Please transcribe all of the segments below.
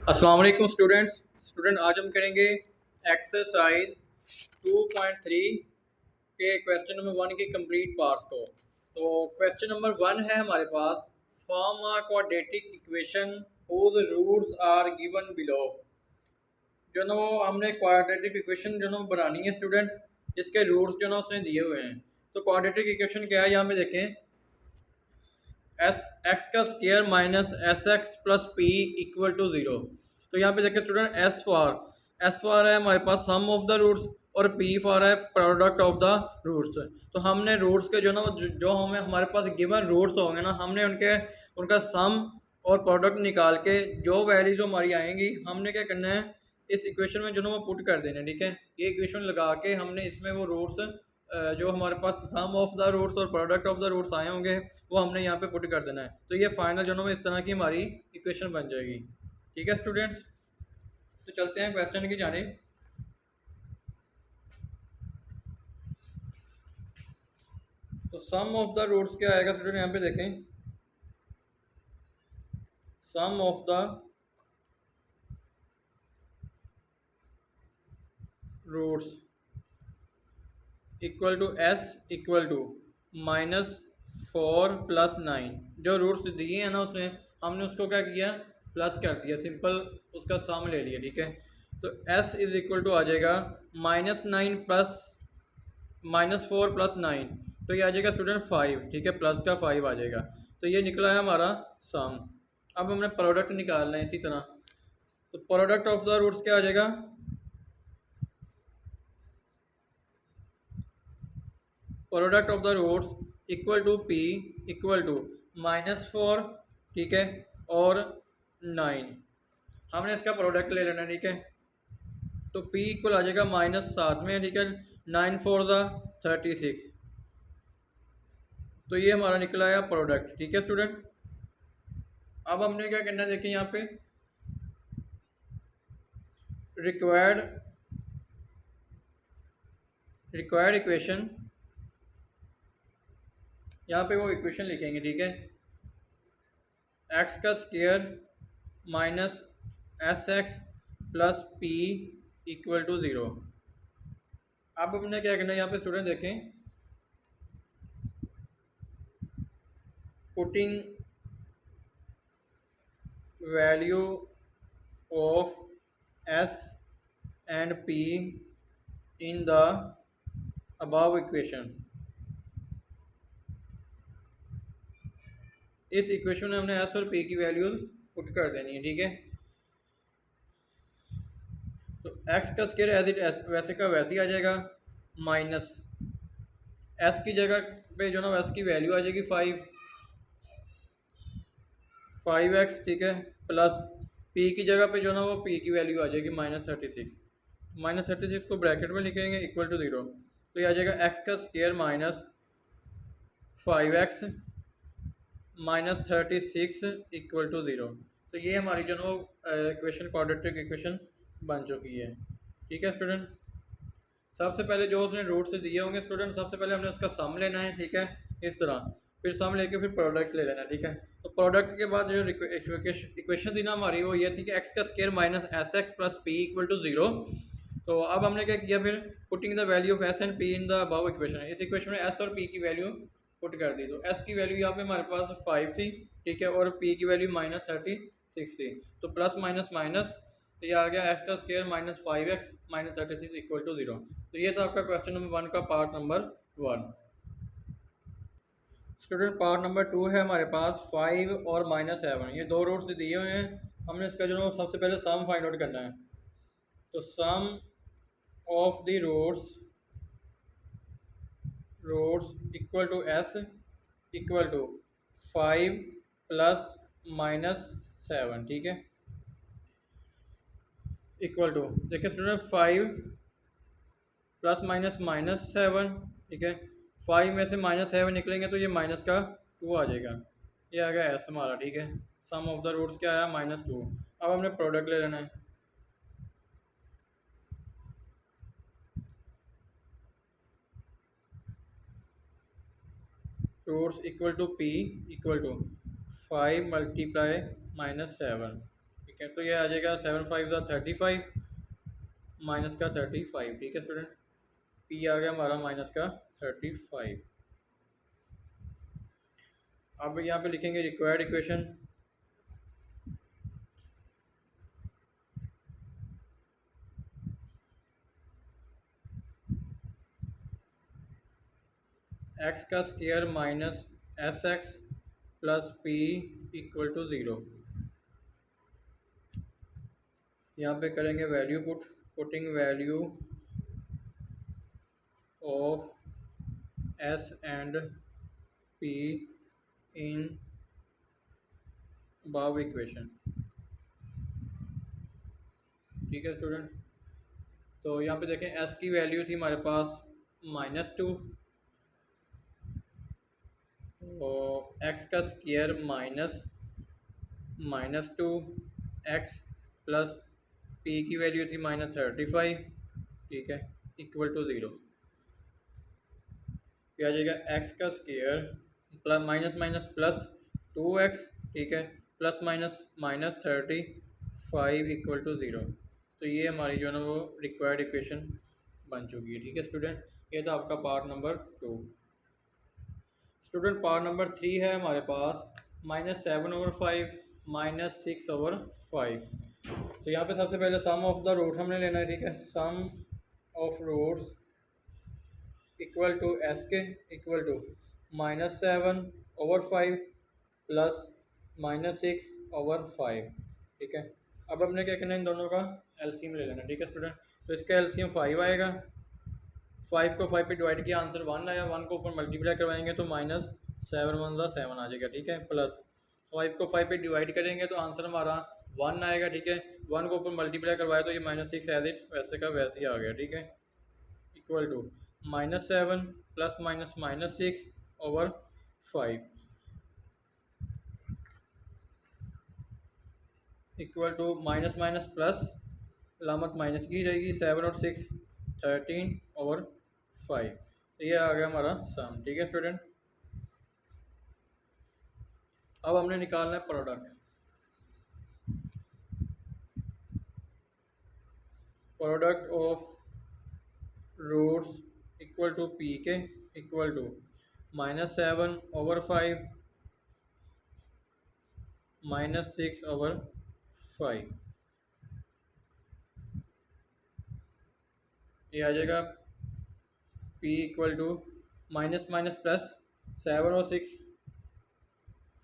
अस्सलाम वालेकुम स्टूडेंट आज हम करेंगे एक्सरसाइज 2.3 के क्वेश्चन नंबर 1 के कंप्लीट पार्ट्स को। तो क्वेश्चन नंबर 1 है हमारे पास, form a quadratic equation whose roots are given below. जो ना वो हमने क्वाड्रेटिक इक्वेशन जो ना बनानी है स्टूडेंट, जिसके रूट्स जो ना उसने दिए हुए हैं। तो क्वाड्रेटिक इक्वेशन क्या है, यहाँ पे देखें, एस एक्स का square minus S X plus P equal to zero. तो यहाँ पे देखिए स्टूडेंट, एस फॉर है हमारे पास सम ऑफ द रूट्स और पी फॉर है प्रोडक्ट ऑफ द रूट्स। तो हमने रूट्स के जो ना जो हमें हमारे पास गिवन रूट्स होंगे ना, हमने उनका सम और प्रोडक्ट निकाल के जो वैल्यूज हमारी आएंगी हमने क्या करना है, इस इक्वेशन में जो ना वो पुट कर देना है। ठीक है, ये इक्वेशन लगा के हमने इसमें वो रूट्स जो हमारे पास सम ऑफ द रूट्स और प्रोडक्ट ऑफ द रूट्स आए होंगे वो हमने यहाँ पे पुट कर देना है। तो ये फाइनल जो है इस तरह की हमारी इक्वेशन बन जाएगी। ठीक है स्टूडेंट्स, तो चलते हैं क्वेश्चन की जानिब। तो सम ऑफ द रूट्स क्या आएगा स्टूडेंट, यहाँ पे देखें, sum of the roots equal to S equal to -4 + 9। जो रूट्स दिए हैं ना उसने, हमने उसको क्या किया, प्लस कर दिया, सिंपल उसका सम ले लिया। ठीक है, तो s इज इक्वल टू आ जाएगा -4 + 9, तो ये आ जाएगा स्टूडेंट 5। ठीक है, प्लस का 5 आ जाएगा। तो ये निकला है हमारा सम। अब हमने प्रोडक्ट निकालना है इसी तरह। तो प्रोडक्ट ऑफ द रूट्स क्या आ जाएगा, product of the roots equal to P equal to -4, ठीक है, और 9। हमने इसका प्रोडक्ट ले लेना है। ठीक है, तो p इक्वल आ जाएगा -7 में, ठीक है, 9 4 ज़ा 36। तो ये हमारा निकला है प्रोडक्ट। ठीक है स्टूडेंट, अब हमने क्या करना है, देखिए यहाँ पे रिक्वायर्ड इक्वेशन, यहाँ पे वो इक्वेशन लिखेंगे। ठीक है, एक्स का square minus S X plus P equal to zero. अब हमने क्या करना है, यहाँ पे स्टूडेंट देखें, putting value of S and P in the above equation. इस इक्वेशन में हमने एस और पी की वैल्यू पुट कर देनी है। ठीक है, तो एक्स का स्केयर एज इट वैसे का वैसे ही आ जाएगा, माइनस एस की जगह पे जो ना एस की वैल्यू आ जाएगी 5x, ठीक है, प्लस p की जगह पे जो ना वो p की वैल्यू आ जाएगी -36। -36 को ब्रैकेट में लिखेंगे इक्वल टू ज़ीरो। तो ये आ जाएगा x का square -5x -36 equal to zero. तो ये हमारी जो ना इक्वेशन, क्वाड्रेटिक इक्वेशन बन चुकी है। ठीक है स्टूडेंट, सबसे पहले जो उसने रूट से दिए होंगे स्टूडेंट, सबसे पहले हमने उसका सम लेना है। ठीक है, इस तरह, फिर सम लेके फिर प्रोडक्ट ले लेना है। ठीक है, तो प्रोडक्ट के बाद जो इक्वेशन थी ना हमारी, वो ये थी कि एक्स का square minus S X plus P equal to zero. तो अब हमने क्या किया, फिर putting the value of S and P in the above equation. इस इक्वेशन में एस और पी की वैल्यू पुट कर दी। तो एस की वैल्यू यहाँ पे हमारे पास 5 थी, ठीक है, और पी की वैल्यू -36 थी। तो प्लस माइनस माइनस, तो ये आ गया एक्स का square -5x -36 equal to zero. तो ये था आपका क्वेश्चन नंबर 1 का part number 1। Student part number 2 है हमारे पास 5 और -7। ये दो रूट्स दिए हुए हैं, हमने इसका जो है सबसे पहले सम फाइंड आउट करना है। तो sum of the roots equal to S equal to 5 + -7। ठीक है, इक्वल टू, देखिए स्टूडेंट, 5 + -7। ठीक है, 5 में से -7 निकलेंगे तो ये माइनस का 2 आ जाएगा। ये आ गया एस हमारा। ठीक है, सम ऑफ द रूट्स क्या आया, -2। अब हमने प्रोडक्ट ले लेना है। Roots equal to P equal to 5 × -7। ठीक ठीक है, तो ये आ जाएगा 7×5 = 35 माइनस का 35। ठीक है स्टूडेंट, पी आ गया हमारा माइनस का 35। अब यहाँ पे लिखेंगे रिक्वायर्ड इक्वेशन। एक्स का square minus S X plus P equal to 0। यहाँ पे करेंगे value putting value of S and P in above equation. ठीक है स्टूडेंट, तो यहाँ पे देखें एस की वैल्यू थी हमारे पास -2 और एक्स का स्क्वायर -2 एक्स प्लस पी की वैल्यू थी -35। ठीक है, इक्वल टू 0। फिर आ जाएगा एक्स का square plus minus plus 2x। ठीक है, प्लस माइनस 35 इक्वल टू 0। तो ये हमारी जो है ना वो रिक्वायर्ड इक्वेशन बन चुकी है। ठीक है स्टूडेंट, ये था आपका part number 2। Student part number 3 है हमारे पास -7/5 -6/5। तो यहाँ पे सबसे पहले सम ऑफ द रूट हमने लेना है। ठीक है, sum of roots equal to S के इक्वल टू -7/5 प्लस -6/5। ठीक है, अब हमने क्या करना है, इन दोनों का एलसीएम ले लेना। ठीक है स्टूडेंट, तो इसका एलसीएम 5 आएगा। 5 को 5 पे डिवाइड किया, आंसर 1 आया। 1 को ऊपर मल्टीप्लाई करवाएंगे तो -7 आ जाएगा। ठीक है, प्लस 5 को 5 पे डिवाइड करेंगे तो आंसर हमारा 1 आएगा। ठीक है, 1 को ऊपर मल्टीप्लाई करवाया तो ये -6 एज इट वैसे का वैसे ही आ गया। ठीक है, equal to -7 plus -6/5 equal to minus minus plus, लामत माइनस की रहेगी। 7 और 6 13/5। तो ये आ गया हमारा सम। ठीक है स्टूडेंट, अब हमने निकालना है product of roots equal to P के इक्वल टू -7/5 -6/5। ये आ जाएगा p equal to minus minus plus 7 और 6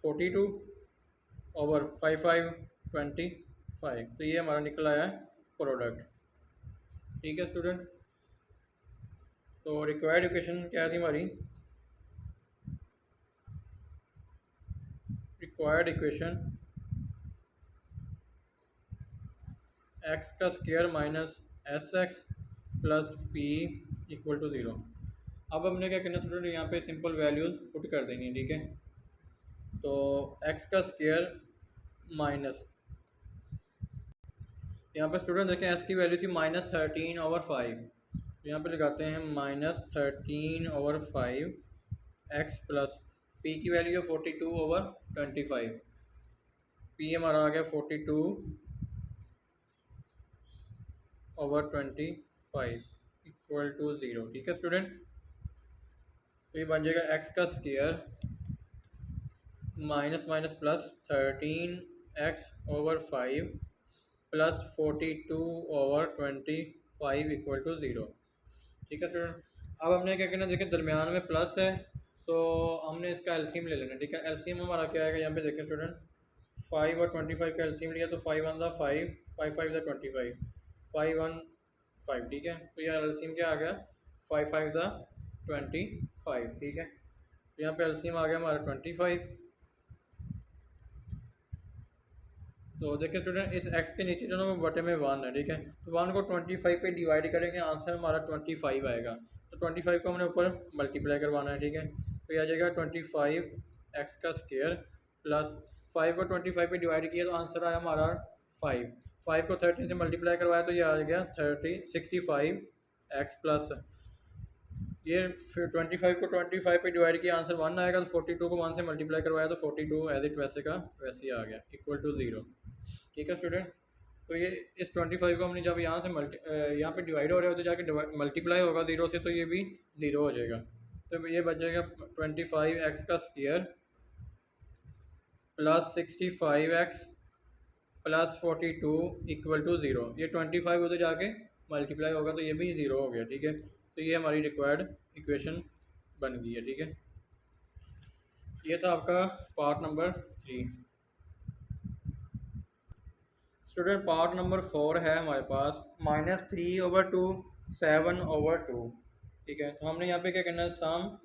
42/5 25। तो ये हमारा निकल आया है प्रोडक्ट। ठीक है स्टूडेंट, तो रिक्वायर्ड इक्वेशन क्या थी हमारी, रिक्वायर्ड इक्वेशन एक्स का square minus S X plus P equal to 0। अब हमने क्या करना स्टूडेंट, यहाँ पे सिंपल वैल्यूज पुट कर देंगे। ठीक है, तो एक्स का स्क्वायर माइनस, यहाँ पे स्टूडेंट देखें एस की वैल्यू थी -13/5। तो यहाँ पे लगाते हैं -13/5 एक्स प्लस पी की वैल्यू है 42/25। पी हमारा आ गया 42/25 इक्वल टू 0। ठीक है स्टूडेंट, तो ये बन जाएगा एक्स का square minus minus plus 13x/5 plus 42/25 equal to 0। ठीक है स्टूडेंट, अब हमने क्या करना, देखें दरमियान में प्लस है तो हमने इसका एलसीएम ले लेना। ठीक है, एलसीएम हमारा क्या आएगा, यहाँ पे देखें स्टूडेंट 5 और 25 का एलसीएम लिया तो 5 1 5 5 5 25 5 1 5। ठीक है, तो यहाँ एलसीएम क्या आ गया 5 5 25। ठीक है, तो यहाँ पे एलसीएम आ गया हमारा 25। तो देखिए स्टूडेंट, इस x के नीचे जो ना वो बटे में 1 है। ठीक है, तो 1 को 25 पे डिवाइड करेंगे, आंसर हमारा 25 आएगा। तो 25 को हमने ऊपर मल्टीप्लाई करवाना है। ठीक है, तो ये आ जाएगा 25 एक्स का स्क्वायर प्लस 5 को 25 पे डिवाइड किया तो आंसर आया हमारा 5। 5 को 13 से मल्टीप्लाई करवाया तो ये आ गया 65 एक्स प्लस ये फिर 25 को 25 पे डिवाइड किया आंसर 1 आएगा। तो 42 को 1 से मल्टीप्लाई करवाया तो 42 एज इट वैसे का वैसे ही आ गया इक्वल टू 0। ठीक है स्टूडेंट। तो ये इस 25 को हमने जब यहाँ से यहाँ पे डिवाइड हो रहा है तो जाके मल्टीप्लाई होगा ज़ीरो से, तो ये भी ज़ीरो हो जाएगा। तो ये बच जाएगा 25x का square plus 65x plus 42 equal to zero. ये 25 उधर जाके मल्टीप्लाई होगा तो ये भी ज़ीरो हो गया। ठीक है, तो ये हमारी रिक्वायर्ड इक्वेशन बन गई है। ठीक है, ये था आपका part number 3। Student part number 4 है हमारे पास -3/2 7/2। ठीक है, तो हमने यहाँ पे क्या करना है, सम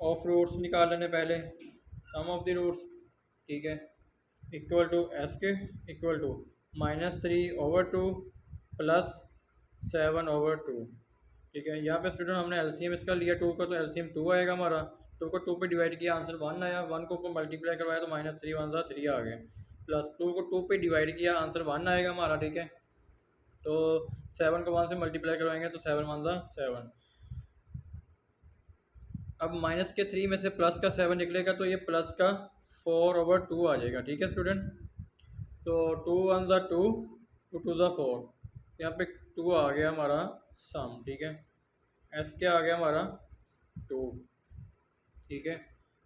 ऑफ रूट्स निकाल लेने पहले, सम ऑफ द रूट्स। ठीक है, इक्वल टू एस के इक्वल टू -3/2 प्लस 7/2। ठीक है, यहाँ पे स्टूडेंट हमने एलसीएम इसका लिया 2 का, तो एलसीएम 2 आएगा हमारा। 2 को 2 पे डिवाइड किया, आंसर 1 आया। 1 को ऊपर मल्टीप्लाई करवाया तो -3 1 3 आ गए, प्लस 2 को 2 पे डिवाइड किया, आंसर 1 आएगा हमारा। ठीक है, तो 7 को 1 से मल्टीप्लाई करवाएंगे तो 7 1 7। अब माइनस के 3 में से प्लस का 7 निकलेगा तो ये प्लस का 4/2 आ जाएगा। ठीक है स्टूडेंट, तो 2 1 2, 2 2 4, यहाँ पे 2 आ गया हमारा सम। ठीक है, एस क्या आ गया हमारा 2। ठीक है,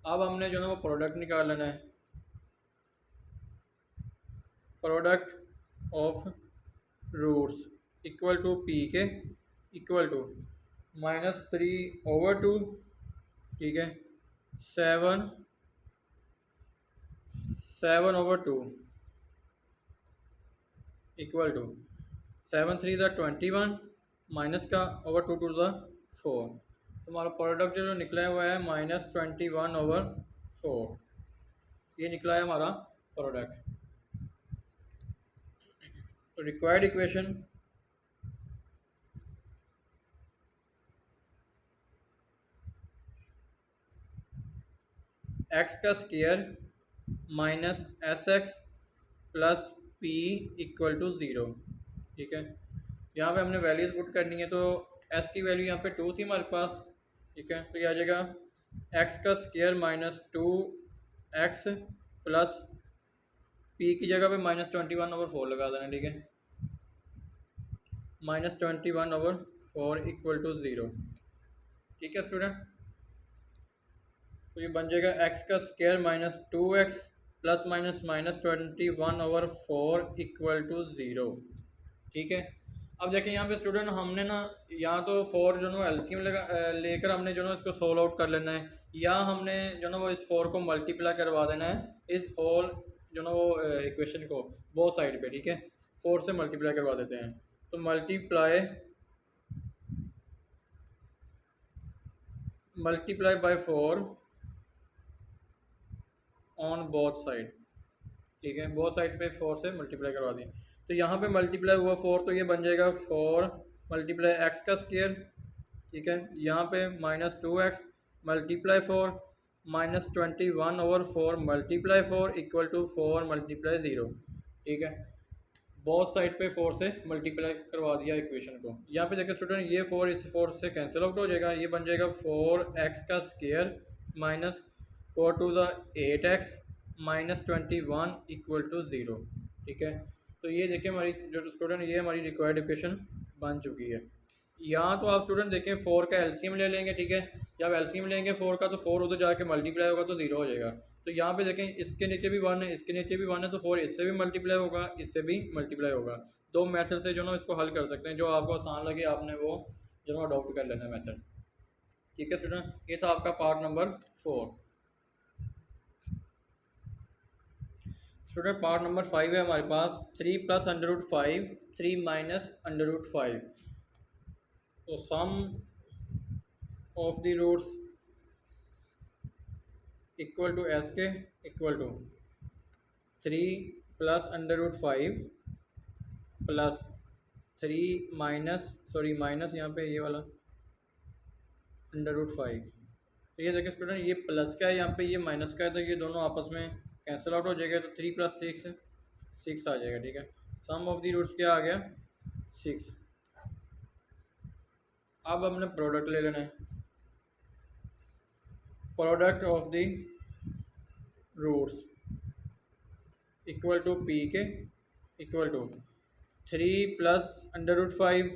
अब हमने जो ना वो प्रोडक्ट निकाल लेना है, product of roots equal to P के इक्वल टू -3/2। ठीक है, 7/2 इक्वल टू 7 3 21 माइनस का ओवर 2 2 4। तो हमारा प्रोडक्ट जो निकला हुआ है -21/4, ये निकला है हमारा प्रोडक्ट। तो रिक्वायर्ड इक्वेशन x का square minus SX plus P equal to zero. ठीक है, यहाँ पे हमने वैल्यूज़ पुट करनी है, तो s की वैल्यू यहाँ पे 2 थी हमारे पास। ठीक है, तो ये आ जाएगा x का स्क्वायर -2x प्लस p की जगह पे -21/4 लगा देना। ठीक है, -21/4 इक्वल टू ज़ीरो। ठीक है स्टूडेंट, तो ये बन जाएगा x का square -2x plus -21/4 equal to zero. ठीक है, अब देखिए यहाँ पे स्टूडेंट हमने ना या तो 4 जो ना एलसीएम लेकर हमने जो ना इसको सोल्व आउट कर लेना है, या हमने जो ना वो इस 4 को मल्टीप्लाई करवा देना है इस होल जो ना वो इक्वेशन को बोथ साइड पे। ठीक है, 4 से मल्टीप्लाई करवा देते हैं, तो multiply by 4 on both side. ठीक है, बोथ साइड पे 4 से मल्टीप्लाई करवा दें, तो यहाँ पे मल्टीप्लाई हुआ 4, तो ये बन जाएगा 4 मल्टीप्लाई एक्स का स्क्वायर। ठीक है, यहाँ पे -2x multiply 4 -21/4 multiply 4 equal to 4 multiply 0। ठीक है, बोथ साइड पे 4 से मल्टीप्लाई करवा दिया इक्वेशन को। यहाँ पे देखिए स्टूडेंट ये 4 इस 4 से कैंसिल आउट हो जाएगा, ये बन जाएगा 4x का स्क्वायर -4 2 8x -21 इक्वल टू 0। ठीक है, तो ये देखिए हमारी जो स्टूडेंट ये हमारी रिक्वायर्ड इक्वेशन बन चुकी है। यहाँ तो आप स्टूडेंट देखें 4 का एलसीएम ले लेंगे। ठीक है, जब एलसीएम लेंगे 4 का तो 4 उधर जाके मल्टीप्लाई होगा तो 0 हो जाएगा। तो यहाँ पे देखें इसके नीचे भी 1 है, इसके नीचे भी 1 है, तो 4 इससे भी मल्टीप्लाई होगा, इससे भी मल्टीप्लाई होगा। दो मेथड से जो ना इसको हल कर सकते हैं, जो आपको आसान लगे आपने वो जो ना अडॉप्ट कर लेना है मेथड। ठीक है स्टूडेंट, ये था आपका part number 4। Student part number 5 है हमारे पास 3 + √5 3 - √5। तो sum of the roots equal to S के इक्वल टू 3 + √5 प्लस 3 माइनस यहाँ पे ये वाला √5। तो ये देखिए स्टूडेंट ये प्लस का है, यहाँ पे ये माइनस का है, तो ये दोनों आपस में कैंसिल आउट हो जाएगा, तो 3 + 6 आ जाएगा। ठीक है, सम ऑफ द रूट्स क्या आ गया 6। अब हमने प्रोडक्ट ले लेना है, product of the roots equal to P के इक्वल टू 3 + √5,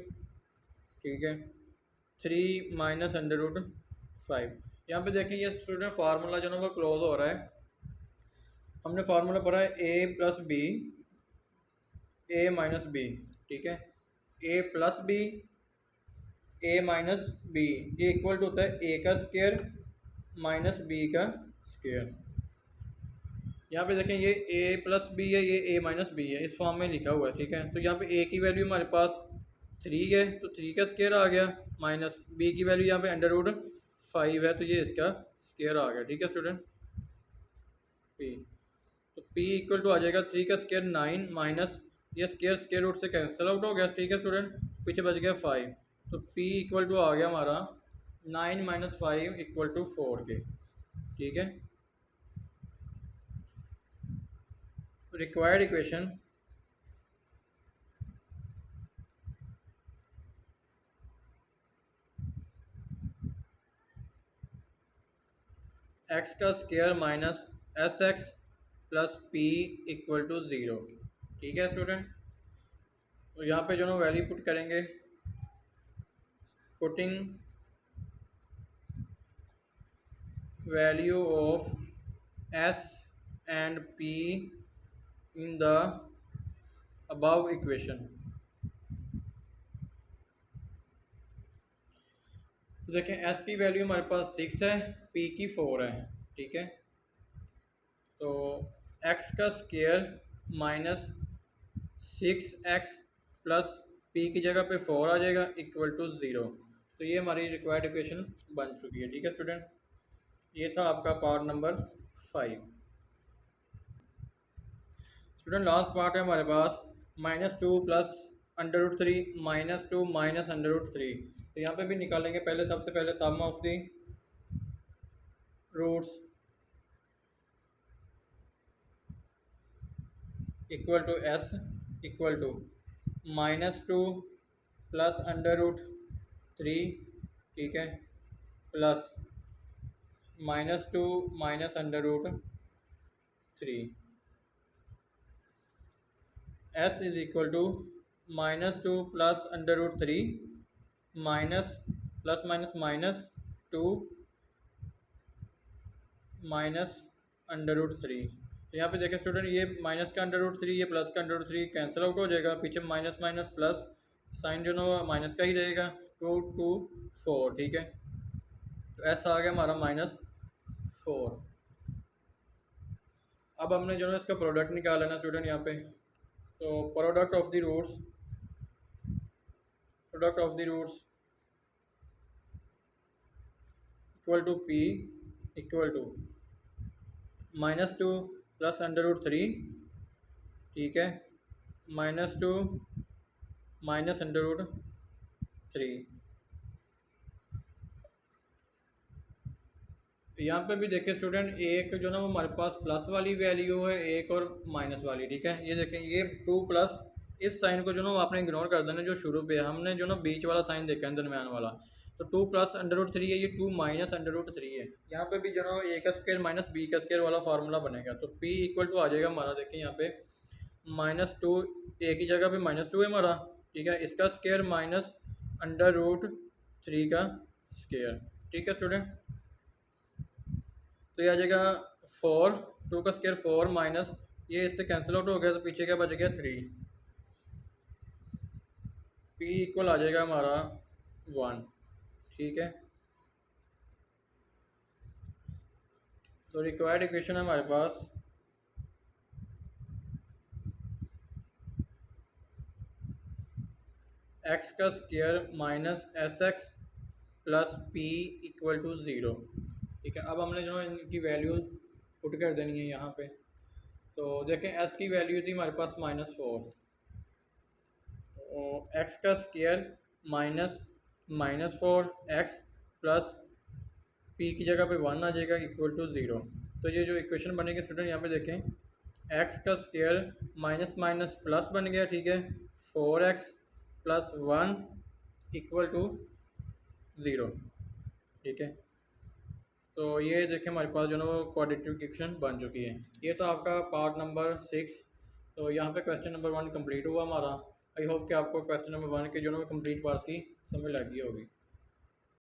ठीक है, 3 - √5। यहाँ पे देखिए ये स्टूडेंट फार्मूला जो ना वो क्लोज हो रहा है। हमने फार्मूला पढ़ा है a + b, ठीक है, a+b, a-b, ये इक्वल टू होता है a का स्क्वायर माइनस b का स्क्वायर। यहाँ पे देखें ये a+b है, ये a-b है, इस फॉर्म में लिखा हुआ है, ठीक है। तो यहाँ पे a की वैल्यू हमारे पास 3 है, तो 3 का स्क्वायर आ गया, माइनस b की वैल्यू यहाँ पे √5 है, तो ये इसका स्क्वायर आ गया, ठीक है स्टूडेंट। p, तो p इक्वल टू आ जाएगा 3 का स्क्वायर 9 माइनस ये स्क्वायर रूट से कैंसिल आउट हो गया, ठीक है स्टूडेंट, पीछे बच गया 5, तो p इक्वल टू आ गया हमारा 9 - 5 इक्वल टू 4 के, ठीक है। रिक्वायर्ड इक्वेशन x का square minus SX plus p equal to 0, ठीक है स्टूडेंट। तो यहाँ पे जो ना वैल्यू पुट करेंगे, putting value of s and p in the above equation. तो देखें s की वैल्यू हमारे पास 6 है, p की 4 है, ठीक है। तो x का square minus 6x plus p की जगह पे 4 आ जाएगा इक्वल टू 0। तो ये हमारी रिक्वायर्ड इक्वेशन बन चुकी है, ठीक है स्टूडेंट। ये था आपका part number 5। Student last part है हमारे पास -2 + √3 -2 -√3। तो यहाँ पे भी निकालेंगे पहले, सबसे पहले sum of the roots equal to s equal to -2 + √3, ठीक है, plus -2 -√3। s is equal to -2 + √3 minus plus minus -2 -√3। तो यहाँ पे देखें स्टूडेंट, ये माइनस का √3, ये प्लस का √3 कैंसिल आउट हो जाएगा, पीछे माइनस माइनस प्लस साइन जो ना माइनस का ही रहेगा, 2 2 4, ठीक है। तो ऐसा आ गया हमारा -4। अब हमने जो है इसका प्रोडक्ट निकाला ना स्टूडेंट यहाँ पे। तो product of the roots equal to p equal to -2 + √3, ठीक है, -2 -√3। यहाँ पे भी देखें स्टूडेंट, एक जो ना वो हमारे पास प्लस वाली वैल्यू है, एक और माइनस वाली, ठीक है। ये देखें ये 2 प्लस, इस साइन को जो ना आपने इग्नोर कर देना जो शुरू पे है, हमने जो ना बीच वाला साइन देखा है दरमियान वाला। तो 2 + √3 है, ये 2 - √3 है। यहाँ पे भी जो ना a का स्क्वायर माइनस b का स्क्वायर वाला फार्मूला बनेगा। तो p इक्वल टू आ जाएगा हमारा, देखें यहाँ पे -2, a की जगह पे -2 है हमारा, ठीक है, इसका स्क्वायर माइनस √3 का स्क्वायर, ठीक है स्टूडेंट। तो ये आ जाएगा 4, 2 का स्क्वायर 4 माइनस ये इससे कैंसिल आउट हो गया, तो पीछे क्या बच गया 3। p इक्वल आ जाएगा हमारा 1, ठीक है। तो रिक्वायर्ड इक्वेशन है हमारे पास x का square minus SX plus p equal to 0, ठीक है। अब हमने जो है इनकी वैल्यू पुट कर देनी है यहाँ पे। तो देखें s की वैल्यू थी हमारे पास -4, और x का स्क्वायर -4x प्लस p की जगह पे 1 आ जाएगा इक्वल टू 0। तो ये जो इक्वेशन बनेगी स्टूडेंट, यहाँ पे देखें x का स्क्वायर माइनस माइनस प्लस बन गया, ठीक है, 4x प्लस 1 इक्वल टू 0, ठीक है। तो ये देखें हमारे पास जो है ना वो क्वाड्रेटिक इक्वेशन बन चुकी है। ये तो आपका पार्ट नंबर 6। तो यहाँ पे क्वेश्चन नंबर 1 कंप्लीट हुआ हमारा। आई होप कि आपको क्वेश्चन नंबर 1 के जो है ना कंप्लीट पार्ट्स की समझ लगी होगी।